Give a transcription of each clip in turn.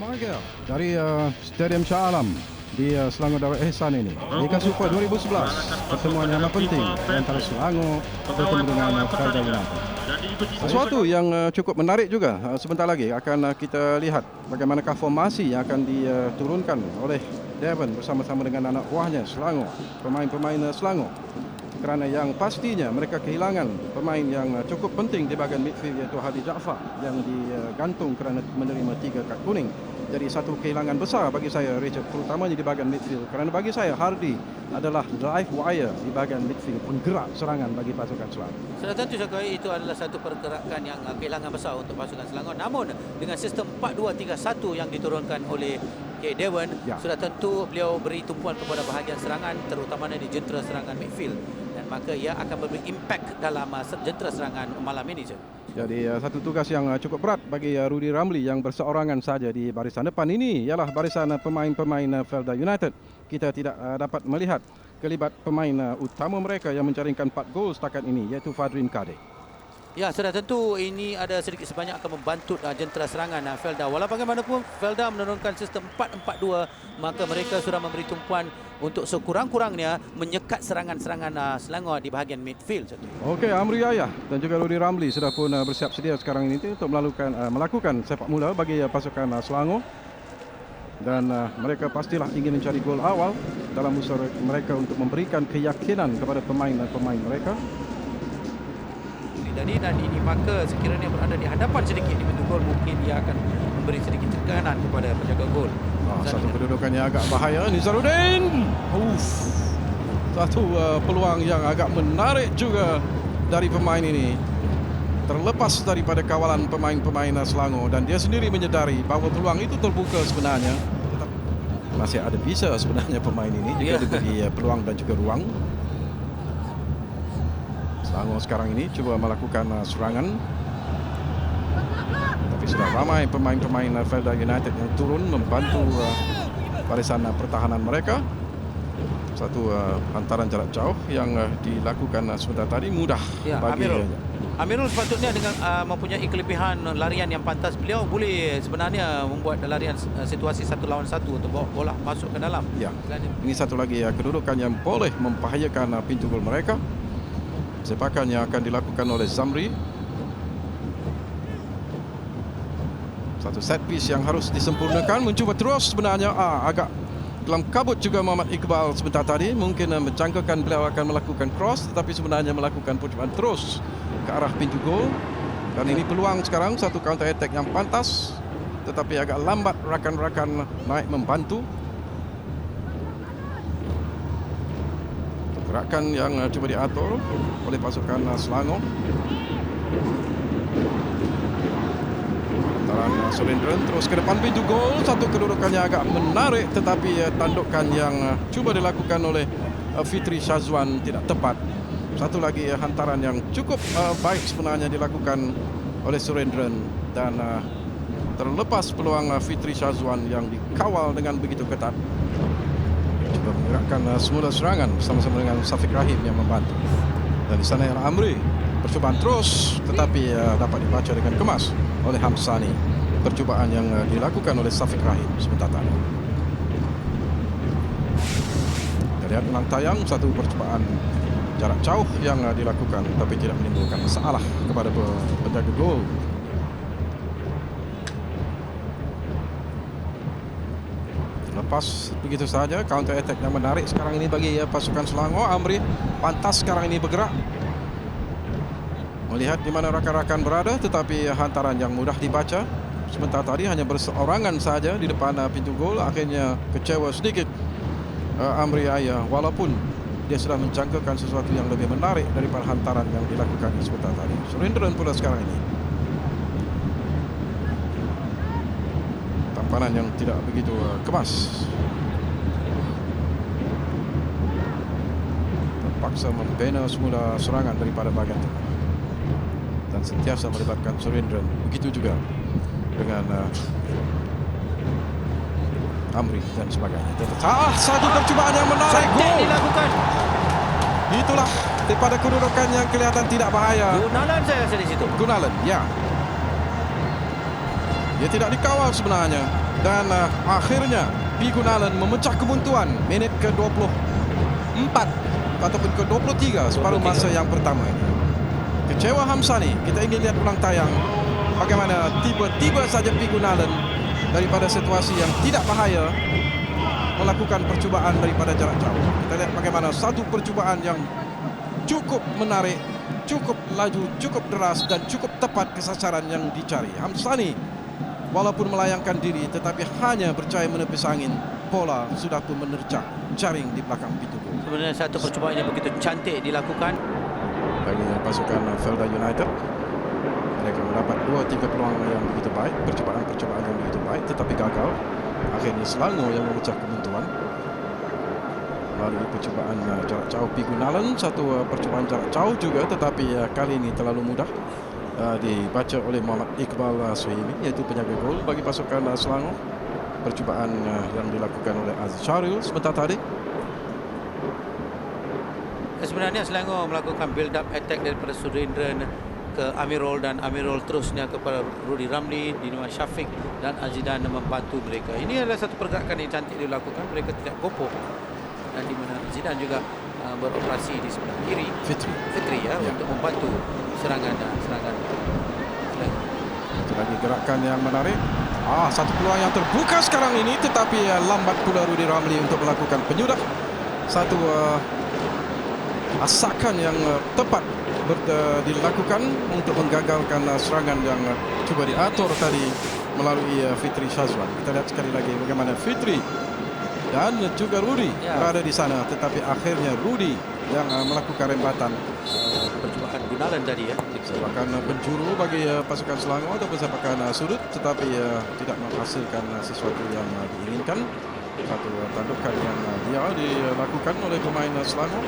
Michael dari Stadium Shah Alam di Selangor Darul Ehsan ini. Liga Super 2011, pertemuan yang penting antara Selangor bertemu dengan Felda United. Sesuatu yang cukup menarik juga, sebentar lagi akan kita lihat bagaimanakah formasi yang akan diturunkan oleh Devon bersama-sama dengan anak buahnya Selangor, pemain-pemain Selangor. Kerana yang pastinya mereka kehilangan pemain yang cukup penting di bahagian midfield, iaitu Hadi Jaafar yang digantung kerana menerima 3 kad kuning. Jadi satu kehilangan besar bagi saya, Richard, terutamanya di bahagian midfield. Kerana bagi saya Hardy adalah drive wire di bahagian midfield, penggerak serangan bagi pasukan Selangor. Sudah tentu sekali itu adalah satu pergerakan yang kehilangan besar untuk pasukan Selangor. Namun dengan sistem 4-2-3-1 yang diturunkan oleh K. Devon, sudah tentu beliau beri tumpuan kepada bahagian serangan, terutamanya di jentera serangan midfield. Dan maka ia akan memberi impak dalam jentera serangan malam ini. Jadi satu tugas yang cukup berat bagi Rudy Ramli yang berseorangan saja di barisan depan. Ini ialah barisan pemain-pemain Felda United. Kita tidak dapat melihat kelibat pemain utama mereka yang menjaringkan 4 gol setakat ini, iaitu Fadrin Kade. Ya, sudah tentu ini ada sedikit sebanyak akan membantu jentera serangan Felda. Walau bagaimanapun Felda menurunkan sistem 4-4-2, maka mereka sudah memberi tumpuan untuk sekurang-kurangnya menyekat serangan-serangan Selangor di bahagian midfield. Okey, Amri Yahya dan juga Rudy Ramli sudah pun bersiap sedia sekarang ini untuk melakukan sepak mula bagi pasukan Selangor. Dan mereka pastilah ingin mencari gol awal dalam usaha mereka untuk memberikan keyakinan kepada pemain-pemain mereka. Dan ini maka sekiranya berada di hadapan sedikit di pintu gol, mungkin dia akan memberi sedikit tekanan kepada penjaga gol. Satu kedudukan yang agak bahaya, Nizaruddin. Satu peluang yang agak menarik juga dari pemain ini, terlepas daripada kawalan pemain-pemain Selangor, dan dia sendiri menyedari bahawa peluang itu terbuka sebenarnya. Tetapi masih ada bisa sebenarnya pemain ini jika diberi peluang dan juga ruang. Selangor sekarang ini cuba melakukan serangan, tapi sudah ramai pemain-pemain Felda United yang turun membantu barisan pertahanan mereka. Satu hantaran jarak jauh yang dilakukan sebentar tadi mudah bagi Amirul sepatutnya dengan mempunyai kelebihan larian yang pantas, beliau boleh sebenarnya membuat larian situasi 1 lawan 1 untuk bawa bola masuk ke dalam. Ya, ini satu lagi kedudukan yang boleh membahayakan pintu gol mereka. Sepakan yang akan dilakukan oleh Zamri. Satu set piece yang harus disempurnakan. Mencuba terus sebenarnya agak dalam kabut juga Muhammad Iqbal sebentar tadi. Mungkin menjangkakan beliau akan melakukan cross, tetapi sebenarnya melakukan percubaan terus ke arah pintu gol. Dan ini peluang sekarang, satu counter attack yang pantas, tetapi agak lambat rakan-rakan naik membantu. Gerakan yang cuba diatur oleh pasukan Selangor. Antaran Surendran terus ke depan pintu gol. Satu kedudukan yang agak menarik, tetapi tandukan yang cuba dilakukan oleh Fitri Syazwan tidak tepat. Satu lagi hantaran yang cukup baik sebenarnya dilakukan oleh Surendran, dan terlepas peluang Fitri Syazwan yang dikawal dengan begitu ketat. Cuba menggerakkan semula serangan bersama-sama dengan Safiq Rahim yang membantu. Dan di sana ialah Amri. Percubaan terus, tetapi dapat dibaca dengan kemas oleh Hamsani. Percubaan yang dilakukan oleh Safiq Rahim sebentar tadi. Kita lihat ulang tayang, satu percubaan jarak jauh yang dilakukan, tapi tidak menimbulkan masalah kepada penjaga gol. Lepas begitu saja counter attack yang menarik sekarang ini bagi pasukan Selangor. Amri pantas sekarang ini bergerak, melihat di mana rakan-rakan berada, tetapi hantaran yang mudah dibaca. Sebentar tadi hanya berseorangan saja di depan pintu gol. Akhirnya kecewa sedikit Amri Yahya, walaupun dia sudah menjangkakan sesuatu yang lebih menarik daripada hantaran yang dilakukan sebentar tadi. Surendran pula sekarang ini, tampanan yang tidak begitu kemas, terpaksa membina semula serangan daripada bahagian tengah dan sentiasa melibatkan Surendran. Begitu juga dengan Amri dan sebagainya. Satu percubaan yang menarik, gol dilakukan. Itulah daripada kedudukan yang kelihatan tidak bahaya. Gunalan saya rasa di situ. Gunalan, ya. Dia tidak dikawal sebenarnya. Dan akhirnya P. Gunalan memecah kebuntuan minit ke-24 ataupun ke-23 separuh masa yang pertama ini. Kecewa Hamsani. Kita ingin lihat ulang tayang bagaimana tiba-tiba saja P. Gunalan daripada situasi yang tidak bahaya melakukan percubaan daripada jarak jauh. Kita lihat bagaimana satu percubaan yang cukup menarik, cukup laju, cukup deras dan cukup tepat ke sasaran yang dicari. Hamsani walaupun melayangkan diri tetapi hanya percaya menepis angin. Bola sudah pun menerjang jaring di belakang pintu gol. Sebenarnya satu percubaan yang begitu cantik dilakukan Bagi pasukan Felda United, mereka mendapat 2-3 peluang yang begitu baik, percubaan-percubaan yang begitu baik tetapi gagal. Akhirnya Selangor yang memecah kebuntuan melalui percubaan jarak jauh P. Gunalan. Satu percubaan jarak jauh juga tetapi kali ini terlalu mudah dibaca oleh Muhammad Iqbal Suhaimi, iaitu penjaga gol bagi pasukan Selangor. Percubaan yang dilakukan oleh Aziz Syaril sebentar tadi. Sebenarnya Selangor melakukan build up attack daripada Surendran ke Amirul dan Amirul terusnya kepada Rudy Ramli, Dino Syafiq dan Azidan membantu mereka. Ini adalah satu pergerakan yang cantik dilakukan. Mereka tidak gopoh dan di mana Azidan juga beroperasi di sebelah kiri Fitri ya, untuk membantu serangan Selangor. Itu lagi gerakan yang menarik. Satu peluang yang terbuka sekarang ini tetapi lambat pula Rudy Ramli untuk melakukan penyudah. Satu asakan yang tepat dilakukan untuk menggagalkan serangan yang cuba diatur tadi melalui Fitri Syazwan. Kita lihat sekali lagi bagaimana Fitri dan juga Rudy berada di sana tetapi akhirnya Rudy yang melakukan rembatan. Percubaan Gunalan tadi ya. Sepakan penjuru bagi pasukan Selangor ataupun sepakan sudut tetapi tidak menghasilkan sesuatu yang diinginkan. Satu tandukan yang dia dilakukan oleh pemain Selangor.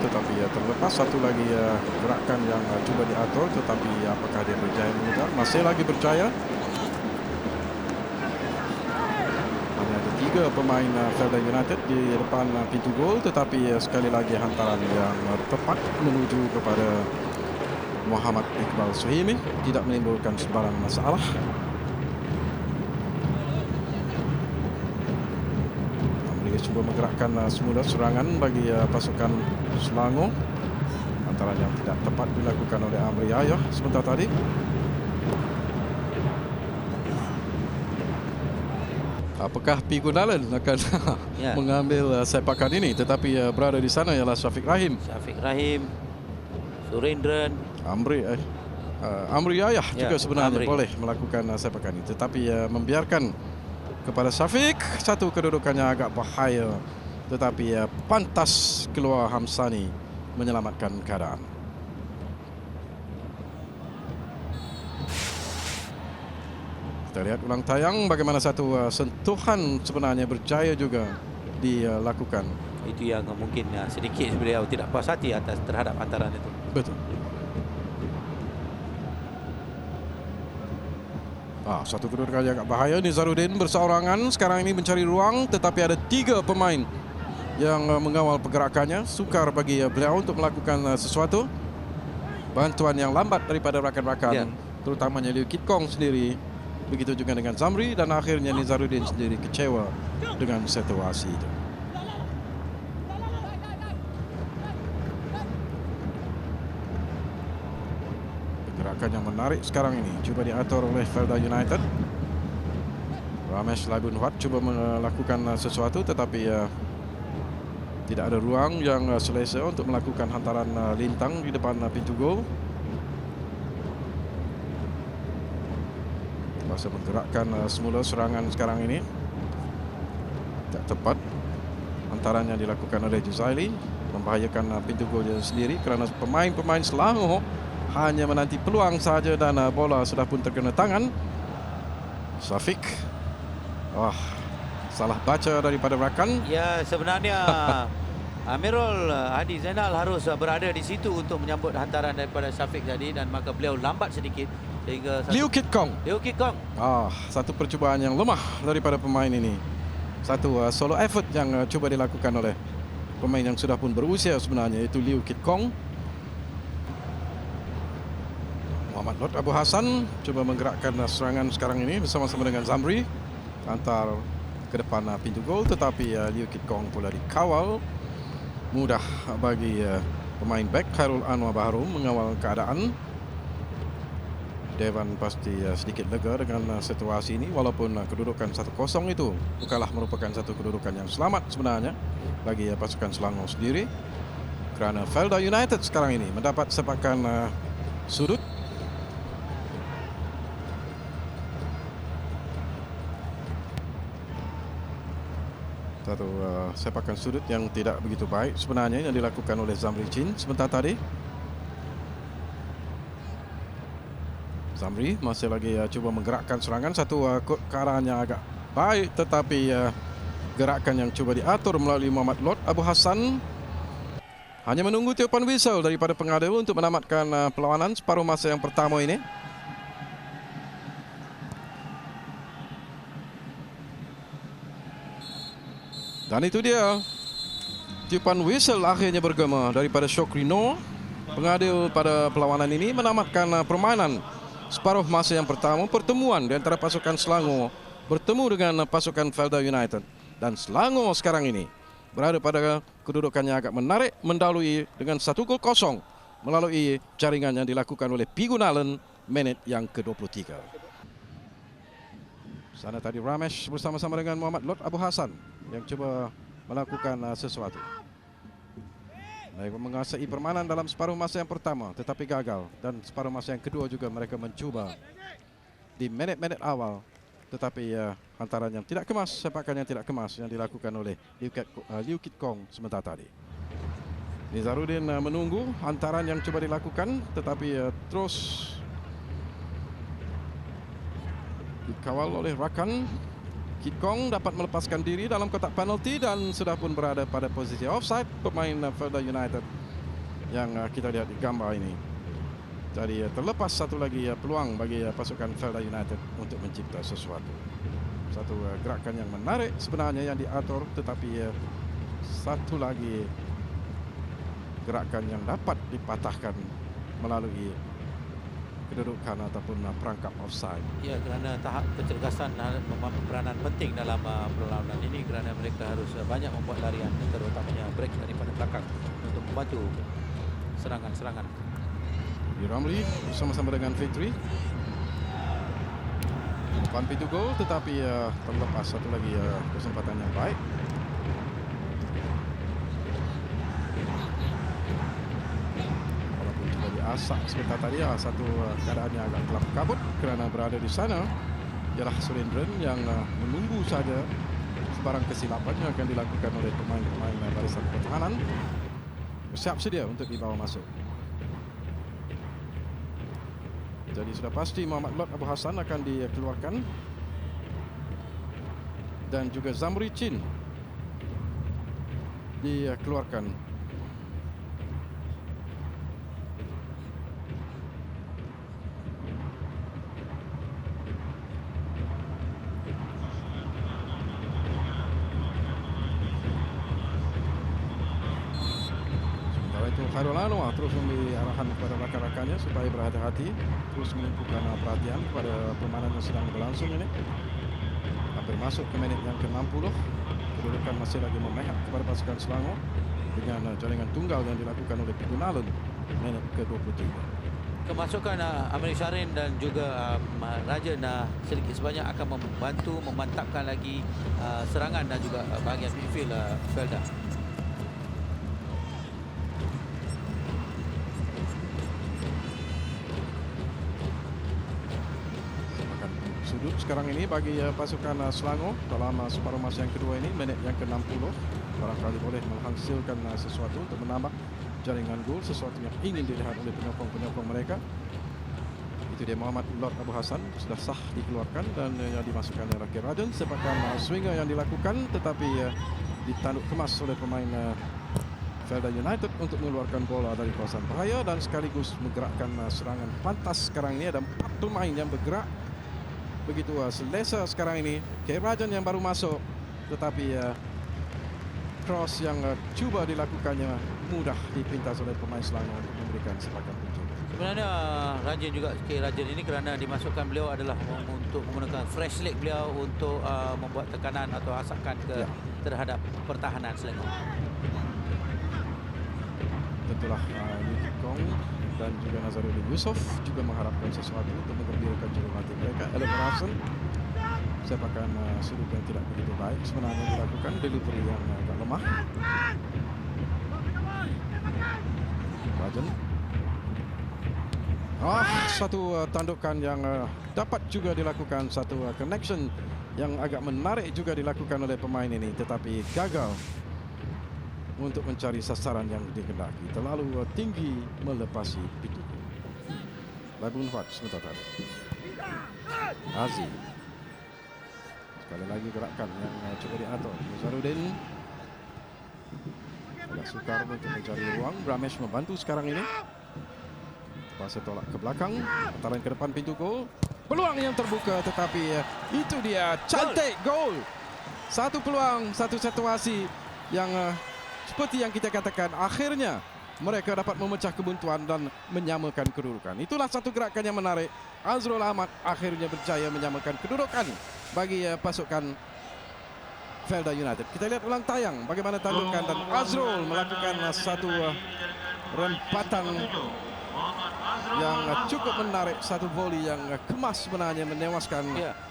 Tetapi terlepas satu lagi gerakan yang cuba diatur tetapi apakah dia berjaya mengubah? Masih lagi berjaya. Hanya ada 3 pemain Felda United di depan pintu gol tetapi sekali lagi hantaran yang tepat menuju kepada Muhammad Iqbal Suhaimi tidak menimbulkan sebarang masalah. Cuba menggerakkan semula serangan bagi pasukan Selangor. Antara yang tidak tepat dilakukan oleh Amri Yahya sebentar tadi. Apakah P. Gunalan akan mengambil sepakan ini? Tetapi berada di sana ialah Syafiq Rahim, Surendran, Amri Yahya juga sebenarnya boleh melakukan sepakan ini. Tetapi membiarkan kepada Syafiq, satu kedudukannya agak bahaya tetapi pantas keluar Hamsani menyelamatkan keadaan. Kita lihat ulang tayang bagaimana satu sentuhan sebenarnya berjaya juga dilakukan. Itu yang mungkin sedikit beliau tidak puas hati atas terhadap hantaran itu. Betul. Satu kedudukan yang agak bahaya. Nizaruddin berseorangan sekarang ini mencari ruang tetapi ada 3 pemain yang mengawal pergerakannya. Sukar bagi beliau untuk melakukan sesuatu. Bantuan yang lambat daripada rakan-rakan, terutamanya Liu Kit Kong sendiri. Begitu juga dengan Zamri dan akhirnya Nizaruddin sendiri kecewa dengan situasi itu. Gerakan yang menarik sekarang ini cuba diatur oleh Felda United. Ramesh Laibunhuat cuba melakukan sesuatu tetapi tidak ada ruang yang selesa untuk melakukan hantaran lintang di depan pintu gol. Masa menggerakkan semula serangan sekarang ini tidak tepat. Hantarannya dilakukan oleh Juzaili membahayakan pintu gol dia sendiri kerana pemain-pemain Selangor hanya menanti peluang saja dan bola sudah pun terkena tangan. Syafiq. Salah baca daripada rakan. Ya, sebenarnya Amirul Hadi Zainal harus berada di situ untuk menyambut hantaran daripada Syafiq tadi dan maka beliau lambat sedikit sehingga Liu Kit Kong. Satu percubaan yang lemah daripada pemain ini. Satu solo effort yang cuba dilakukan oleh pemain yang sudah pun berusia sebenarnya, iaitu Liu Kit Kong. Muhammad Lot Abu Hassan cuba menggerakkan serangan sekarang ini bersama-sama dengan Zamri antar ke depan pintu gol, tetapi Liew Kit Kong pula dikawal. Mudah bagi pemain back Khairul Anwar Baharom mengawal keadaan. Dewan pasti sedikit lega dengan situasi ini, walaupun kedudukan 1-0 itu bukanlah merupakan satu kedudukan yang selamat sebenarnya bagi pasukan Selangor sendiri, kerana Felda United sekarang ini mendapat sepakan sudut. Satu sepakan sudut yang tidak begitu baik sebenarnya yang dilakukan oleh Zamri Chin sebentar tadi. Zamri masih lagi cuba menggerakkan serangan, satu kearah yang agak baik, tetapi gerakan yang cuba diatur melalui Muhammad Lot Abu Hassan. Hanya menunggu tiupan whistle daripada pengadil untuk menamatkan perlawanan separuh masa yang pertama ini. Dan itu dia, tiupan whistle akhirnya bergema daripada Shokri Noor. Pengadil pada perlawanan ini menamatkan permainan separuh masa yang pertama. Pertemuan di antara pasukan Selangor bertemu dengan pasukan Felda United. Dan Selangor sekarang ini berada pada kedudukan yang agak menarik, mendahului dengan 1-0 melalui jaringan yang dilakukan oleh P. Gunalan menit yang ke-23. Sana tadi Ramesh bersama-sama dengan Muhammad Lot Abu Hassan yang cuba melakukan sesuatu. Mereka menguasai permainan dalam separuh masa yang pertama, tetapi gagal. Dan separuh masa yang kedua juga mereka mencuba di menit-menit awal, tetapi hantaran yang tidak kemas, sepakan yang tidak kemas yang dilakukan oleh Liew Kit Kong sebentar tadi. Nizaruddin menunggu hantaran yang coba dilakukan, tetapi terus dikawal oleh rakan. Kit Kong dapat melepaskan diri dalam kotak penalti dan sudah pun berada pada posisi offside pemain Felda United yang kita lihat di gambar ini. Jadi terlepas satu lagi peluang bagi pasukan Felda United untuk mencipta sesuatu. Satu gerakan yang menarik sebenarnya yang diatur, tetapi satu lagi gerakan yang dapat dipatahkan melalui kedudukan ataupun perangkap offside. Ya, kerana tahap kecergasan mempunyai peranan penting dalam perlawanan ini, kerana mereka harus banyak membuat larian, terutamanya break daripada belakang untuk membantu serangan-serangan. Ramli bersama-sama dengan Fitri depan pintu gol, tetapi terlepas satu lagi kesempatan yang baik. Asak sebentar tadi satu keadaan yang agak gelap kabut kerana berada di sana ialah Surendran yang menunggu saja sebarang kesilapan yang akan dilakukan oleh pemain-pemain barisan pertahanan, bersiap sedia untuk dibawa masuk. Jadi sudah pasti Muhammad Lot Abu Hassan akan dikeluarkan dan juga Zamri Chin dikeluarkan. Khairul Anwar terus memberi arahan kepada rakan-rakannya supaya berhati-hati, terus menumpukan perhatian kepada permainan yang sedang berlangsung ini. Hampir masuk ke menit yang ke-60, kedudukan masih lagi memihak kepada pasukan Selangor dengan jaringan tunggal yang dilakukan oleh P. Gunalan menit ke-23. Kemasukan Amir Syarin dan juga Rajan sedikit sebanyak akan membantu memantapkan lagi serangan dan juga bahagian midfield Felda. Sudut sekarang ini bagi pasukan Selangor dalam separuh masa yang kedua ini, menit yang ke-60, barangkali boleh menghasilkan sesuatu untuk menambah jaringan gol, sesuatu yang ingin dilihat oleh penyokong-penyokong mereka. Itu dia Muhammad Lot Abu Hassan sudah sah dikeluarkan dan yang dimasukkan oleh Rakyat Rajan. Sepakan swinger yang dilakukan, tetapi ditanduk kemas oleh pemain Felda United untuk mengeluarkan bola dari kawasan bahaya dan sekaligus menggerakkan serangan pantas. Sekarang ini ada 4 pemain yang bergerak begitu selesa sekarang ini. Rajan yang baru masuk, tetapi cross yang cuba dilakukannya mudah dipintas oleh pemain Selangor untuk memberikan sepakan punca. Sebenarnya rajin juga rajin ini kerana dimasukkan beliau adalah untuk menggunakan fresh leg beliau untuk membuat tekanan atau asakan terhadap pertahanan Selangor. Tentulah Lee Kong dan juga Nazarudin Yusof juga mengharapkan sesuatu untuk menggembirakan jurulatih mereka. Alec Rafson sepakan sudut yang tidak begitu baik sebenarnya dilakukan, delivery yang agak lemah. Rajan. Satu tandukan yang dapat juga dilakukan, satu connection yang agak menarik juga dilakukan oleh pemain ini, tetapi gagal untuk mencari sasaran yang dikehendaki. Terlalu tinggi melepasi pintu. Labun Fat sebentar tadi. Aziz. Sekali lagi gerakan yang cuba diatur. Nazarudin agak sukar untuk mencari ruang. Ramesh membantu sekarang ini. Pasal tolak ke belakang, antaran ke depan pintu gol. Peluang yang terbuka, tetapi itu dia, cantik gol. Satu peluang, satu situasi yang seperti yang kita katakan, akhirnya mereka dapat memecah kebuntuan dan menyamakan kedudukan. Itulah satu gerakan yang menarik. Azrul Ahmad akhirnya berjaya menyamakan kedudukan bagi pasukan Felda United. Kita lihat ulang tayang bagaimana tandukan dan Azrul melakukan satu rempatan yang cukup menarik, satu volley yang kemas sebenarnya menewaskan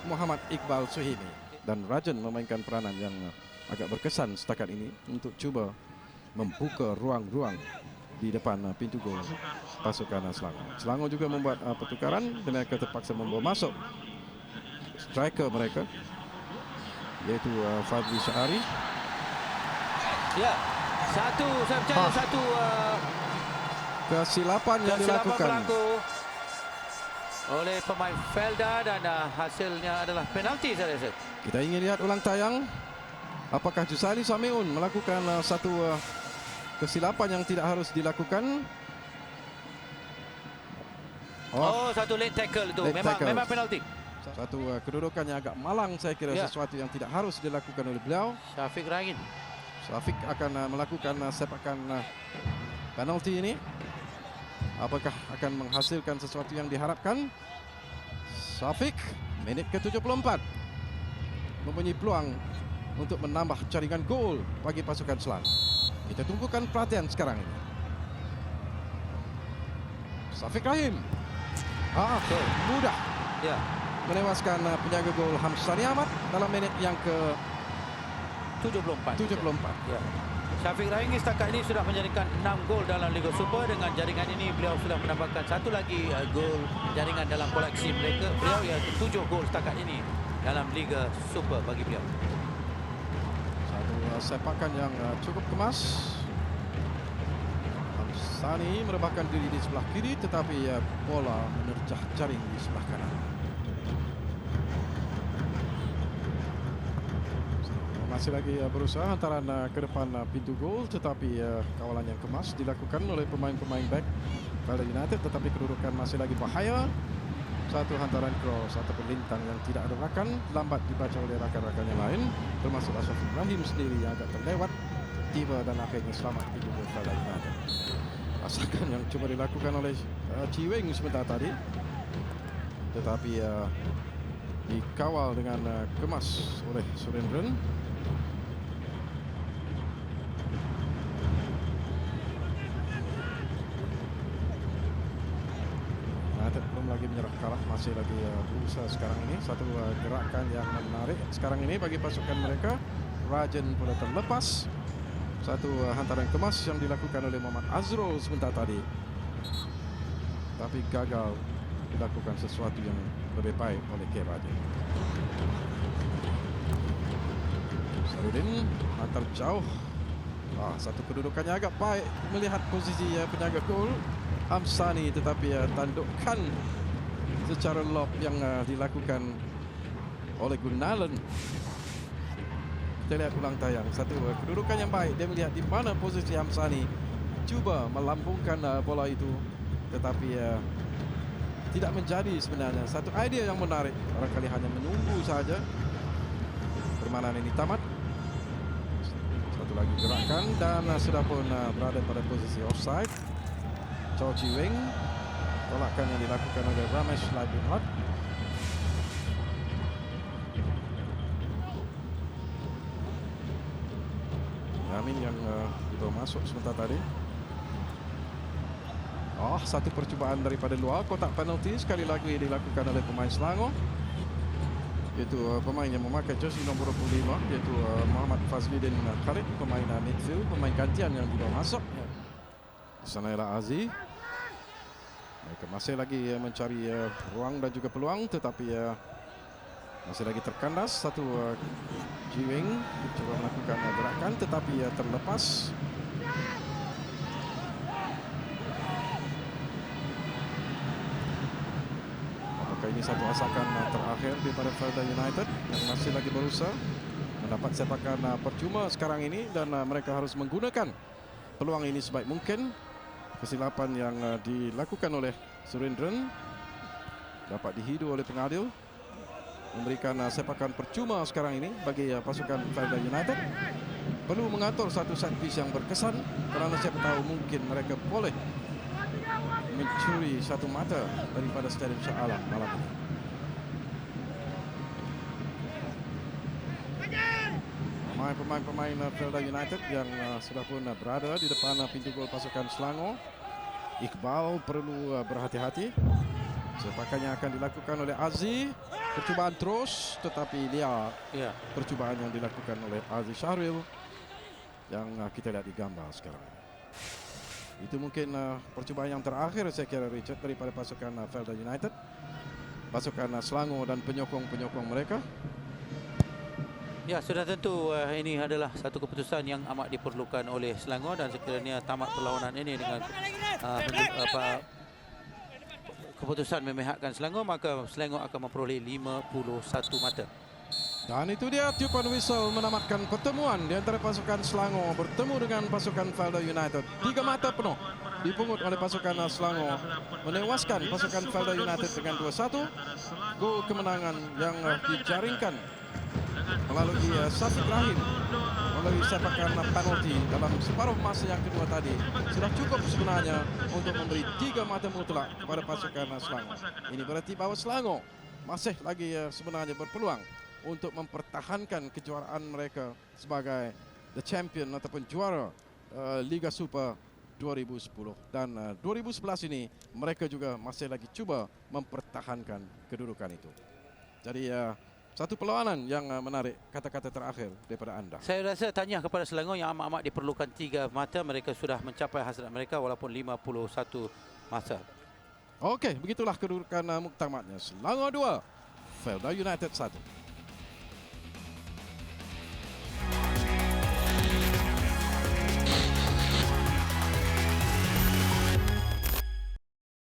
Muhammad Iqbal Suhaimi. Dan Rajan memainkan peranan yang agak berkesan setakat ini untuk cuba membuka ruang-ruang di depan pintu gol pasukan Selangor. Selangor juga membuat pertukaran dan mereka terpaksa membawa masuk striker mereka, yaitu Fadli Syahari. Ya, satu saya percaya satu kesilapan yang dilakukan oleh pemain Felda dan hasilnya adalah penalti saya rasa. Kita ingin lihat ulang tayang. Apakah Jusali Samiun melakukan satu kesilapan yang tidak harus dilakukan? Satu late tackle itu. Memang penalti. Satu kedudukan yang agak malang, saya kira sesuatu yang tidak harus dilakukan oleh beliau. Syafiq Rahim. Syafiq akan melakukan sepakan penalti ini. Apakah akan menghasilkan sesuatu yang diharapkan? Syafiq, menit ke-74, mempunyai peluang untuk menambah jaringan gol bagi pasukan Selangor. Kita tunggukan perhatian sekarang ini. Syafiq Rahim mudah menewaskan penjaga gol Hamsani Ahmad dalam menit yang ke-74. Syafiq Rahim setakat ini sudah menjaringkan 6 gol dalam Liga Super. Dengan jaringan ini beliau sudah menambahkan satu lagi gol jaringan dalam koleksi mereka. Beliau 7 gol setakat ini dalam Liga Super bagi beliau. Satu sepakan yang cukup kemas. Hamsani merebahkan diri di sebelah kiri, tetapi bola menerjah jaring di sebelah kanan. Masih lagi berusaha antaran ke depan pintu gol, tetapi kawalan yang kemas dilakukan oleh pemain-pemain back Felda United, tetapi kedudukan masih lagi bahaya. Satu hantaran cross atau lintang yang tidak ada rakan, lambat dibaca oleh rakan-rakan yang lain, termasuk Ashraf Ibrahim sendiri yang agak terlewat, tiba dan akhirnya selamat pintu gol Felda United. Asakan yang coba dilakukan oleh Chiweng sebentar tadi, tetapi dikawal dengan kemas oleh Surendran. Belum lagi menyerah kalah, masih lagi berusaha sekarang ini. Satu gerakan yang menarik sekarang ini bagi pasukan mereka. Rajan pula terlepas. Satu hantaran kemas yang dilakukan oleh Muhammad Azrul sebentar tadi, tapi gagal dilakukan sesuatu yang lebih baik oleh K. Rajan. Sarudin antar jauh. Satu kedudukannya agak baik melihat posisi penjaga gol Hamsani, tetapi tandukan secara lob yang dilakukan oleh Gunalan. Kita lihat ulang tayang. Satu kedudukan yang baik, dia melihat di mana posisi Hamsani, cuba melambungkan bola itu, tetapi tidak menjadi sebenarnya. Satu idea yang menarik, barangkali hanya menunggu saja permainan ini tamat. Satu lagi gerakan dan sudah pun berada pada posisi offside. Chow Chi Weng tolakan yang dilakukan oleh Ramesh Labinot. Yamin yang dibawa masuk sebentar tadi. Satu percubaan daripada luar kotak penalti sekali lagi dilakukan oleh pemain Selangor, iaitu pemain yang memakai jersey nombor 25, iaitu Muhammad Fazlidin Khalid, pemain midfield, pemain gantian yang dibawa masuk. Di sana ialah Aziz. Mereka masih lagi mencari ruang dan juga peluang, tetapi masih lagi terkandas. Satu Jiwing coba melakukan gerakan tetapi terlepas. Apakah ini satu asakan terakhir daripada Felda United yang masih lagi berusaha mendapat sepakan percuma sekarang ini, dan mereka harus menggunakan peluang ini sebaik mungkin. Kesilapan yang dilakukan oleh Surendran dapat dihidu oleh pengadil, memberikan sepakan percuma sekarang ini bagi pasukan Felda United. Perlu mengatur satu set piece yang berkesan, kerana siapa tahu mungkin mereka boleh mencuri satu mata daripada Stadium Shah Alam malam ini. Pemain-pemain Felda United yang sudah pun berada di depan pintu gol pasukan Selangor. Iqbal perlu berhati-hati. Sepakannya akan dilakukan oleh Aziz. Percubaan terus, tetapi dia percubaan yang dilakukan oleh Aziz Syahril yang kita lihat di gambar sekarang. Itu mungkin percubaan yang terakhir saya kira, Richard, daripada pasukan Felda United. Pasukan Selangor dan penyokong-penyokong mereka. Ya, sudah tentu ini adalah satu keputusan yang amat diperlukan oleh Selangor, dan sekiranya tamat perlawanan ini dengan keputusan memihakkan Selangor, maka Selangor akan memperoleh 51 mata. Dan itu dia tiupan whistle menamatkan pertemuan di antara pasukan Selangor bertemu dengan pasukan Felda United. 3 mata penuh dipungut oleh pasukan Selangor, menewaskan pasukan Felda United dengan 2-1. Gol kemenangan yang dijaringkan melalui Syafiq Rahim melalui sepakan penalti dalam separuh masa yang kedua tadi sudah cukup sebenarnya untuk memberi 3 mata mutlak kepada pasukan Selangor. Ini berarti bahawa Selangor masih lagi sebenarnya berpeluang untuk mempertahankan kejuaraan mereka sebagai the champion ataupun juara Liga Super 2010, dan 2011 ini mereka juga masih lagi cuba mempertahankan kedudukan itu. Jadi satu perlawanan yang menarik. Kata-kata terakhir daripada anda. Saya rasa tanya kepada Selangor yang amat-amat diperlukan 3 mata, mereka sudah mencapai hasrat mereka walaupun 51 mata. Okey, begitulah kedudukan muktamadnya. Selangor 2, Felda United 1.